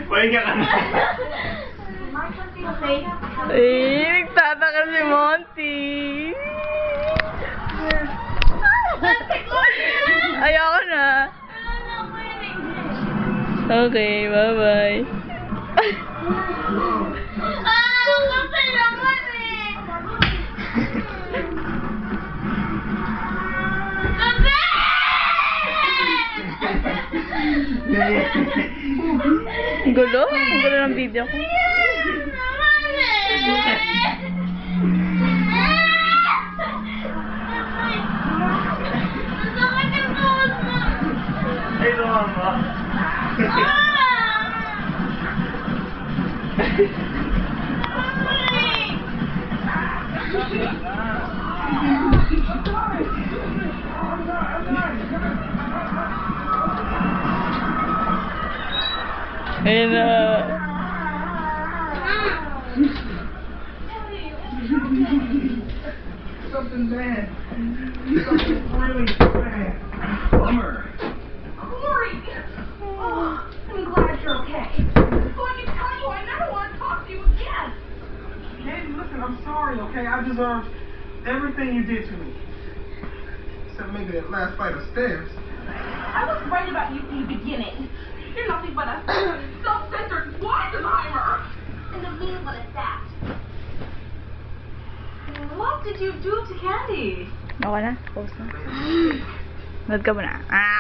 Pahinga ka na. Eh, nagtataka si Monty. Ayoko na. Okay, bye-bye. Kasi naman eh. Ang gulo? Ang gulo ng video ko. Ay, lumama. Ayun na. Something bad. Something really bad. Bummer. Corey! Oh, I'm glad you're okay. So I can tell you I never want to talk to you again. Katie, listen, I'm sorry, okay? I deserve everything you did to me. Except maybe that last flight of stairs. I was right about you from the beginning. You're nothing but a self-centered Weisenheimer. And the mean one is that. What did you do to Candy? Okay na? Pause na. Nod ka muna. Ah!